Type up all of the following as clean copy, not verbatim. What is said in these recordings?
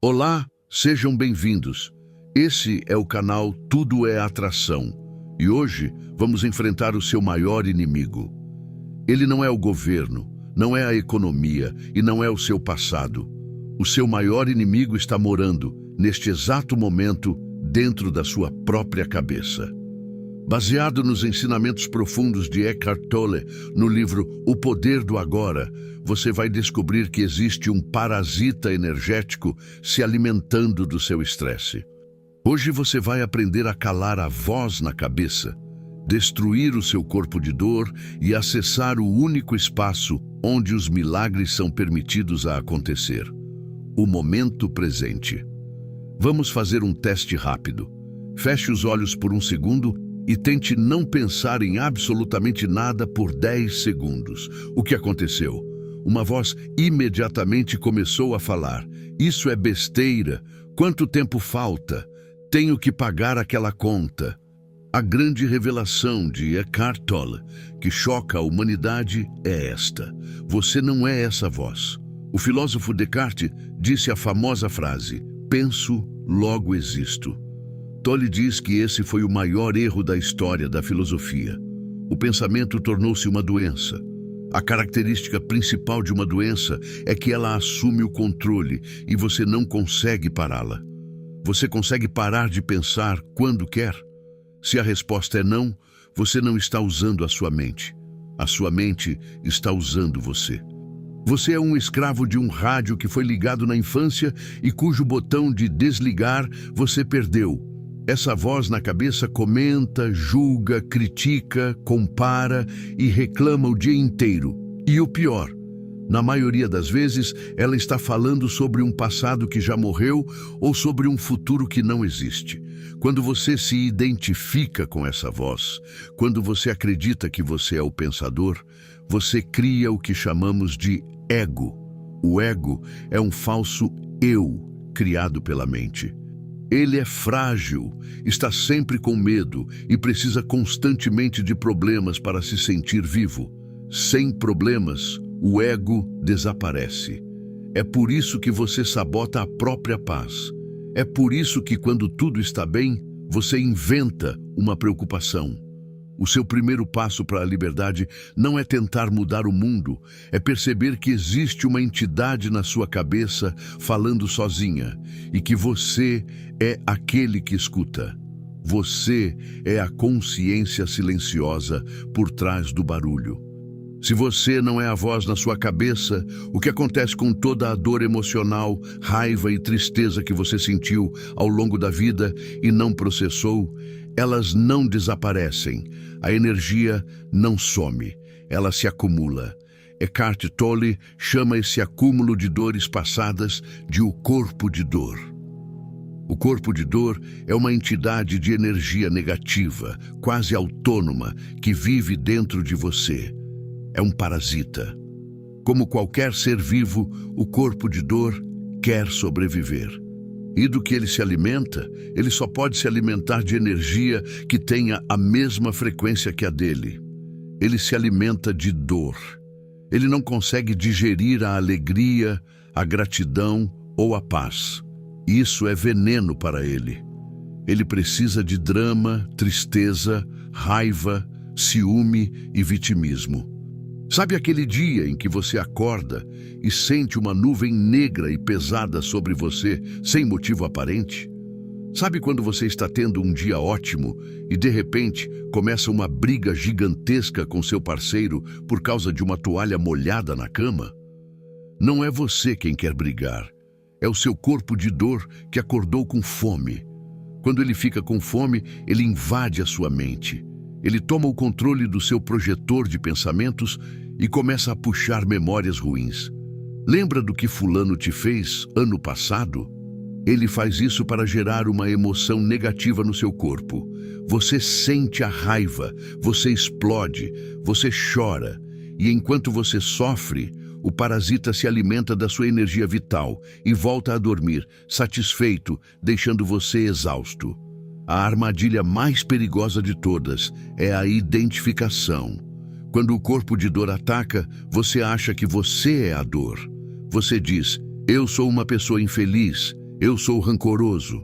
Olá, sejam bem-vindos. Esse é o canal Tudo é Atração e hoje vamos enfrentar o seu maior inimigo. Ele não é o governo, não é a economia e não é o seu passado. O seu maior inimigo está morando, neste exato momento, dentro da sua própria cabeça. Baseado nos ensinamentos profundos de Eckhart Tolle, no livro O Poder do Agora, você vai descobrir que existe um parasita energético se alimentando do seu estresse. Hoje você vai aprender a calar a voz na cabeça, destruir o seu corpo de dor e acessar o único espaço onde os milagres são permitidos a acontecer: o momento presente. Vamos fazer um teste rápido. Feche os olhos por um segundo e tente não pensar em absolutamente nada por 10 segundos. O que aconteceu? Uma voz imediatamente começou a falar: "Isso é besteira. Quanto tempo falta? Tenho que pagar aquela conta." A grande revelação de Eckhart Tolle, que choca a humanidade, é esta: você não é essa voz. O filósofo Descartes disse a famosa frase: "Penso, logo existo." Tolle diz que esse foi o maior erro da história da filosofia. O pensamento tornou-se uma doença. A característica principal de uma doença é que ela assume o controle e você não consegue pará-la. Você consegue parar de pensar quando quer? Se a resposta é não, você não está usando a sua mente. A sua mente está usando você. Você é um escravo de um rádio que foi ligado na infância e cujo botão de desligar você perdeu. Essa voz na cabeça comenta, julga, critica, compara e reclama o dia inteiro. E o pior, na maioria das vezes, ela está falando sobre um passado que já morreu ou sobre um futuro que não existe. Quando você se identifica com essa voz, quando você acredita que você é o pensador, você cria o que chamamos de ego. O ego é um falso eu criado pela mente. Ele é frágil, está sempre com medo e precisa constantemente de problemas para se sentir vivo. Sem problemas, o ego desaparece. É por isso que você sabota a própria paz. É por isso que, quando tudo está bem, você inventa uma preocupação. O seu primeiro passo para a liberdade não é tentar mudar o mundo, é perceber que existe uma entidade na sua cabeça falando sozinha e que você é aquele que escuta. Você é a consciência silenciosa por trás do barulho. Se você não é a voz na sua cabeça, o que acontece com toda a dor emocional, raiva e tristeza que você sentiu ao longo da vida e não processou? Elas não desaparecem. A energia não some, ela se acumula. Eckhart Tolle chama esse acúmulo de dores passadas de o corpo de dor. O corpo de dor é uma entidade de energia negativa, quase autônoma, que vive dentro de você. É um parasita. Como qualquer ser vivo, o corpo de dor quer sobreviver. E do que ele se alimenta, ele só pode se alimentar de energia que tenha a mesma frequência que a dele. Ele se alimenta de dor. Ele não consegue digerir a alegria, a gratidão ou a paz. Isso é veneno para ele. Ele precisa de drama, tristeza, raiva, ciúme e vitimismo. Sabe aquele dia em que você acorda e sente uma nuvem negra e pesada sobre você, sem motivo aparente? Sabe quando você está tendo um dia ótimo e, de repente, começa uma briga gigantesca com seu parceiro por causa de uma toalha molhada na cama? Não é você quem quer brigar. É o seu corpo de dor que acordou com fome. Quando ele fica com fome, ele invade a sua mente. Ele toma o controle do seu projetor de pensamentos e começa a puxar memórias ruins. Lembra do que fulano te fez ano passado? Ele faz isso para gerar uma emoção negativa no seu corpo. Você sente a raiva, você explode, você chora. E enquanto você sofre, o parasita se alimenta da sua energia vital e volta a dormir, satisfeito, deixando você exausto. A armadilha mais perigosa de todas é a identificação. Quando o corpo de dor ataca, você acha que você é a dor. Você diz: "Eu sou uma pessoa infeliz, Eu sou rancoroso.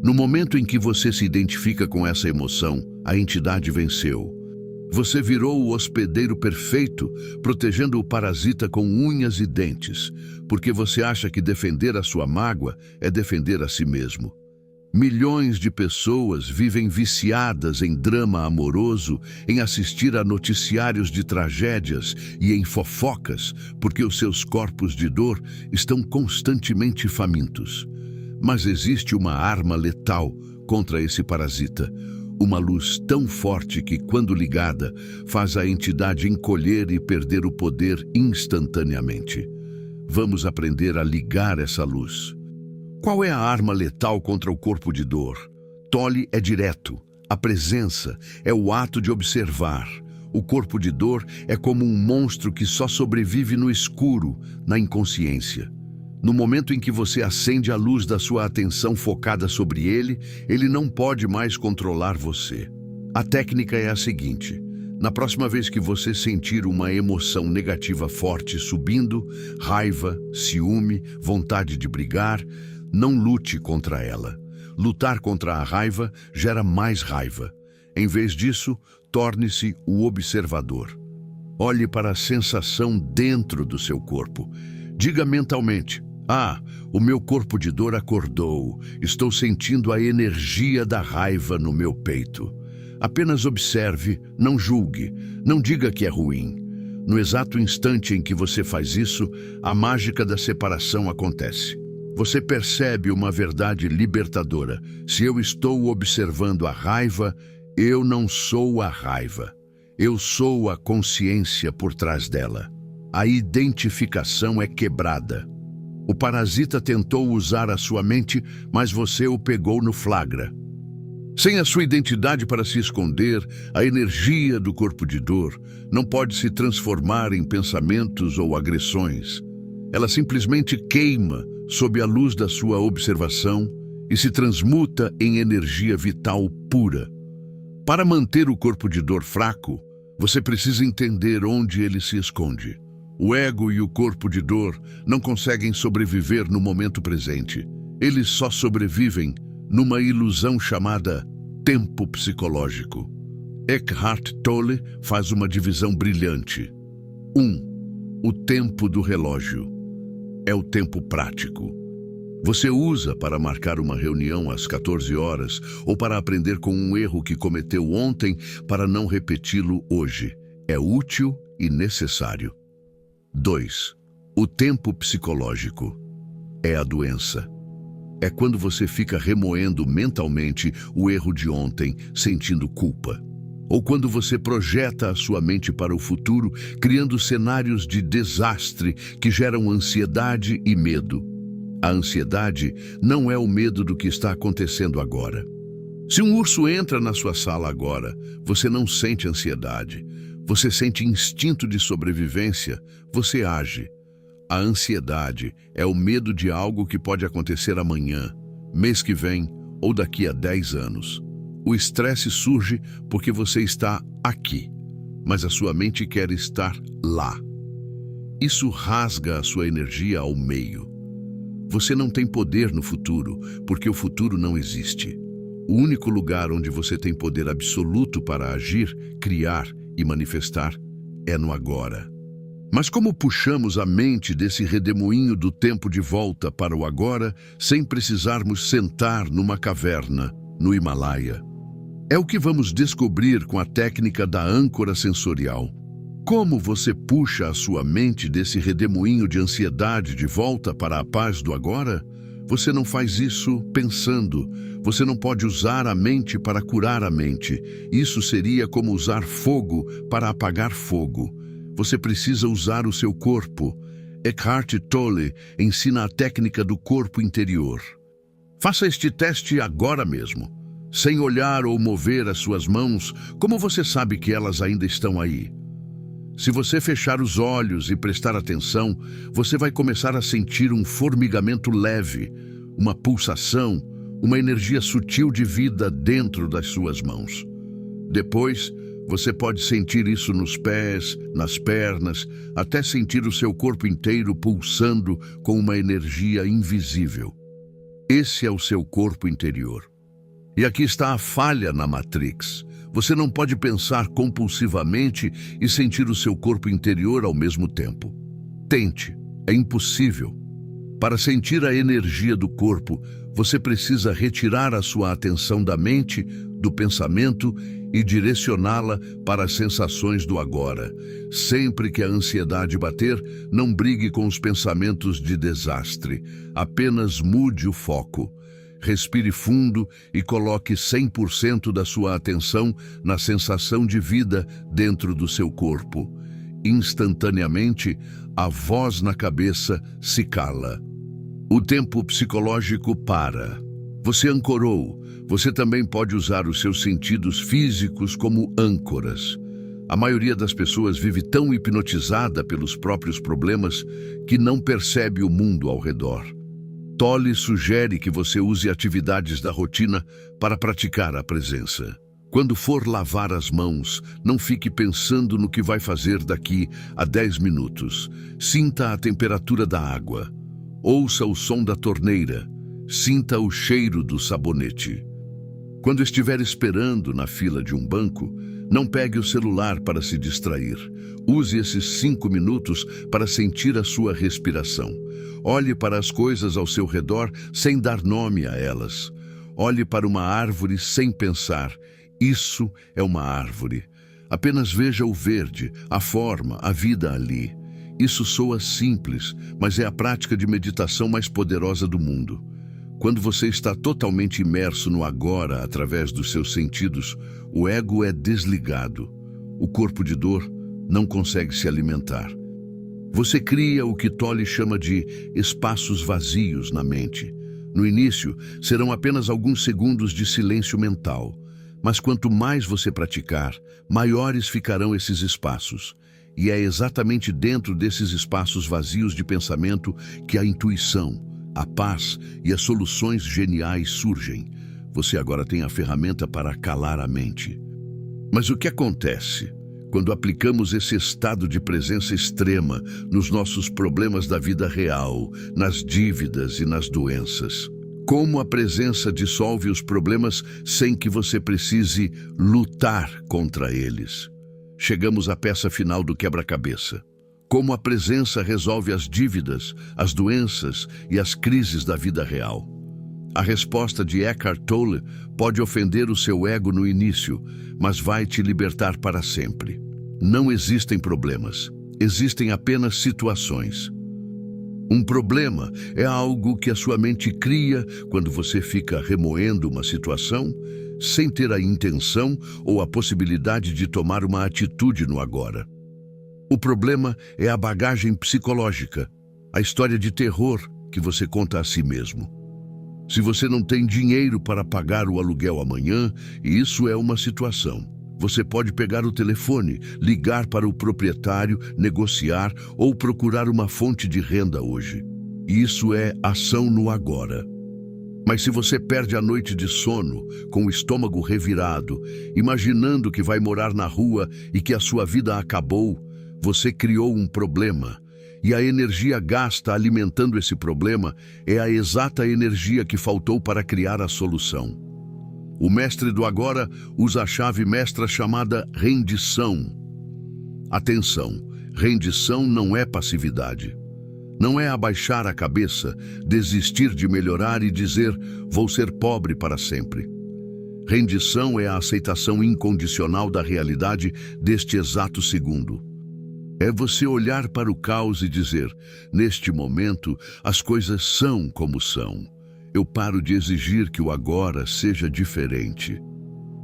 No momento em que você se identifica com essa emoção, a entidade venceu. Você virou o hospedeiro perfeito, protegendo o parasita com unhas e dentes, porque você acha que defender a sua mágoa é defender a si mesmo. Milhões de pessoas vivem viciadas em drama amoroso, em assistir a noticiários de tragédias e em fofocas, porque os seus corpos de dor estão constantemente famintos. Mas existe uma arma letal contra esse parasita. Uma luz tão forte que, quando ligada, faz a entidade encolher e perder o poder instantaneamente. Vamos aprender a ligar essa luz. Qual é a arma letal contra o corpo de dor? Tolle é direto. A presença é o ato de observar. O corpo de dor é como um monstro que só sobrevive no escuro, na inconsciência. No momento em que você acende a luz da sua atenção focada sobre ele, ele não pode mais controlar você. A técnica é a seguinte: na próxima vez que você sentir uma emoção negativa forte subindo, raiva, ciúme, vontade de brigar, não lute contra ela. Lutar contra a raiva gera mais raiva. Em vez disso, torne-se o observador. Olhe para a sensação dentro do seu corpo. Diga mentalmente: o meu corpo de dor acordou. Estou sentindo a energia da raiva no meu peito. Apenas observe, não julgue, não diga que é ruim. No exato instante em que você faz isso, a mágica da separação acontece. Você percebe uma verdade libertadora. Se eu estou observando a raiva, eu não sou a raiva. Eu sou a consciência por trás dela. A identificação é quebrada. O parasita tentou usar a sua mente, mas você o pegou no flagra. Sem a sua identidade para se esconder, a energia do corpo de dor não pode se transformar em pensamentos ou agressões. Ela simplesmente queima sob a luz da sua observação e se transmuta em energia vital pura. Para manter o corpo de dor fraco, você precisa entender onde ele se esconde. O ego e o corpo de dor não conseguem sobreviver no momento presente. Eles só sobrevivem numa ilusão chamada tempo psicológico. Eckhart Tolle faz uma divisão brilhante. 1. O tempo do relógio. É o tempo prático. Você usa para marcar uma reunião às 14 horas ou para aprender com um erro que cometeu ontem para não repeti-lo hoje. É útil e necessário. 2. O tempo psicológico. É a doença. É quando você fica remoendo mentalmente o erro de ontem, sentindo culpa. Ou quando você projeta a sua mente para o futuro, criando cenários de desastre que geram ansiedade e medo. A ansiedade não é o medo do que está acontecendo agora. Se um urso entra na sua sala agora, você não sente ansiedade. Você sente instinto de sobrevivência, você age. A ansiedade é o medo de algo que pode acontecer amanhã, mês que vem ou daqui a 10 anos. O estresse surge porque você está aqui, mas a sua mente quer estar lá. Isso rasga a sua energia ao meio. Você não tem poder no futuro, porque o futuro não existe. O único lugar onde você tem poder absoluto para agir, criar e manifestar é no agora. Mas como puxamos a mente desse redemoinho do tempo de volta para o agora, sem precisarmos sentar numa caverna, no Himalaia? É o que vamos descobrir com a técnica da âncora sensorial. Como você puxa a sua mente desse redemoinho de ansiedade de volta para a paz do agora? Você não faz isso pensando. Você não pode usar a mente para curar a mente. Isso seria como usar fogo para apagar fogo. Você precisa usar o seu corpo. Eckhart Tolle ensina a técnica do corpo interior. Faça este teste agora mesmo. Sem olhar ou mover as suas mãos, como você sabe que elas ainda estão aí? Se você fechar os olhos e prestar atenção, você vai começar a sentir um formigamento leve, uma pulsação, uma energia sutil de vida dentro das suas mãos. Depois, você pode sentir isso nos pés, nas pernas, até sentir o seu corpo inteiro pulsando com uma energia invisível. Esse é o seu corpo interior. E aqui está a falha na Matrix. Você não pode pensar compulsivamente e sentir o seu corpo interior ao mesmo tempo. Tente, é impossível. Para sentir a energia do corpo, você precisa retirar a sua atenção da mente, do pensamento e direcioná-la para as sensações do agora. Sempre que a ansiedade bater, não brigue com os pensamentos de desastre. Apenas mude o foco. Respire fundo e coloque 100% da sua atenção na sensação de vida dentro do seu corpo. Instantaneamente, a voz na cabeça se cala. O tempo psicológico para. Você ancorou. Você também pode usar os seus sentidos físicos como âncoras. A maioria das pessoas vive tão hipnotizada pelos próprios problemas que não percebe o mundo ao redor. Tolle sugere que você use atividades da rotina para praticar a presença. Quando for lavar as mãos, não fique pensando no que vai fazer daqui a 10 minutos. Sinta a temperatura da água. Ouça o som da torneira. Sinta o cheiro do sabonete. Quando estiver esperando na fila de um banco, não pegue o celular para se distrair. Use esses 5 minutos para sentir a sua respiração. Olhe para as coisas ao seu redor sem dar nome a elas. Olhe para uma árvore sem pensar. Isso é uma árvore. Apenas veja o verde, a forma, a vida ali. Isso soa simples, mas é a prática de meditação mais poderosa do mundo. Quando você está totalmente imerso no agora através dos seus sentidos, o ego é desligado. O corpo de dor não consegue se alimentar. Você cria o que Tolle chama de espaços vazios na mente. No início, serão apenas alguns segundos de silêncio mental. Mas quanto mais você praticar, maiores ficarão esses espaços. E é exatamente dentro desses espaços vazios de pensamento que a intuição, a paz e as soluções geniais surgem. Você agora tem a ferramenta para calar a mente. Mas o que acontece quando aplicamos esse estado de presença extrema nos nossos problemas da vida real, nas dívidas e nas doenças? Como a presença dissolve os problemas sem que você precise lutar contra eles? Chegamos à peça final do quebra-cabeça. Como a presença resolve as dívidas, as doenças e as crises da vida real? A resposta de Eckhart Tolle pode ofender o seu ego no início, mas vai te libertar para sempre. Não existem problemas, existem apenas situações. Um problema é algo que a sua mente cria quando você fica remoendo uma situação sem ter a intenção ou a possibilidade de tomar uma atitude no agora. O problema é a bagagem psicológica, a história de terror que você conta a si mesmo. Se você não tem dinheiro para pagar o aluguel amanhã, e isso é uma situação, você pode pegar o telefone, ligar para o proprietário, negociar ou procurar uma fonte de renda hoje. Isso é ação no agora. Mas se você perde a noite de sono, com o estômago revirado, imaginando que vai morar na rua e que a sua vida acabou, você criou um problema. E a energia gasta alimentando esse problema é a exata energia que faltou para criar a solução. O mestre do agora usa a chave mestra chamada rendição. Atenção, rendição não é passividade. Não é abaixar a cabeça, desistir de melhorar e dizer, vou ser pobre para sempre. Rendição é a aceitação incondicional da realidade deste exato segundo. É você olhar para o caos e dizer, neste momento, as coisas são como são. Eu paro de exigir que o agora seja diferente.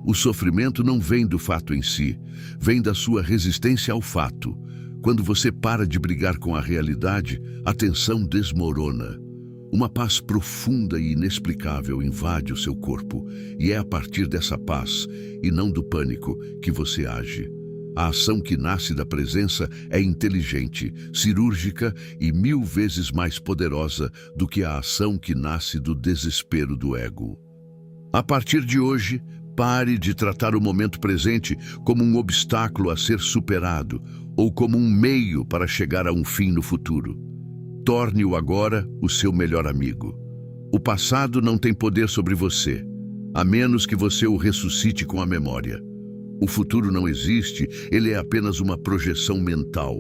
O sofrimento não vem do fato em si, vem da sua resistência ao fato. Quando você para de brigar com a realidade, a tensão desmorona. Uma paz profunda e inexplicável invade o seu corpo, e é a partir dessa paz, e não do pânico, que você age. A ação que nasce da presença é inteligente, cirúrgica e 1000 vezes mais poderosa do que a ação que nasce do desespero do ego. A partir de hoje, pare de tratar o momento presente como um obstáculo a ser superado ou como um meio para chegar a um fim no futuro. Torne o agora o seu melhor amigo. O passado não tem poder sobre você, a menos que você o ressuscite com a memória. O futuro não existe, ele é apenas uma projeção mental.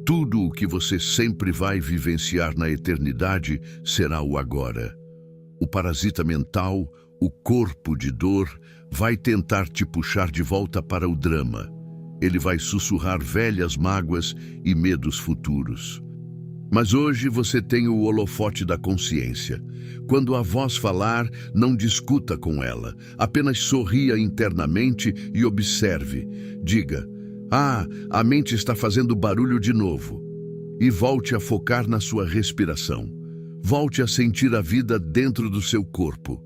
Tudo o que você sempre vai vivenciar na eternidade será o agora. O parasita mental, o corpo de dor, vai tentar te puxar de volta para o drama. Ele vai sussurrar velhas mágoas e medos futuros. Mas hoje você tem o holofote da consciência. Quando a voz falar, não discuta com ela. Apenas sorria internamente e observe. Diga: "Ah, a mente está fazendo barulho de novo." E volte a focar na sua respiração. Volte a sentir a vida dentro do seu corpo.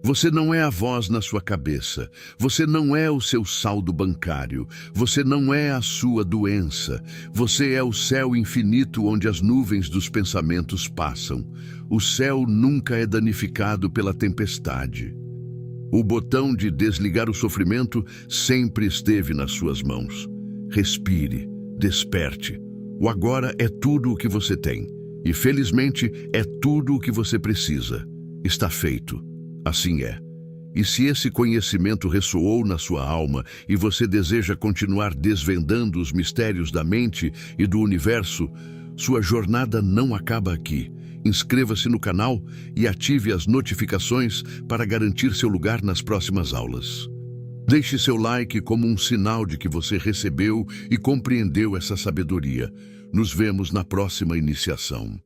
Você não é a voz na sua cabeça. Você não é o seu saldo bancário. Você não é a sua doença. Você é o céu infinito onde as nuvens dos pensamentos passam. O céu nunca é danificado pela tempestade. O botão de desligar o sofrimento sempre esteve nas suas mãos. Respire, desperte. O agora é tudo o que você tem. E felizmente é tudo o que você precisa. Está feito. Assim é. E se esse conhecimento ressoou na sua alma e você deseja continuar desvendando os mistérios da mente e do universo, sua jornada não acaba aqui. Inscreva-se no canal e ative as notificações para garantir seu lugar nas próximas aulas. Deixe seu like como um sinal de que você recebeu e compreendeu essa sabedoria. Nos vemos na próxima iniciação.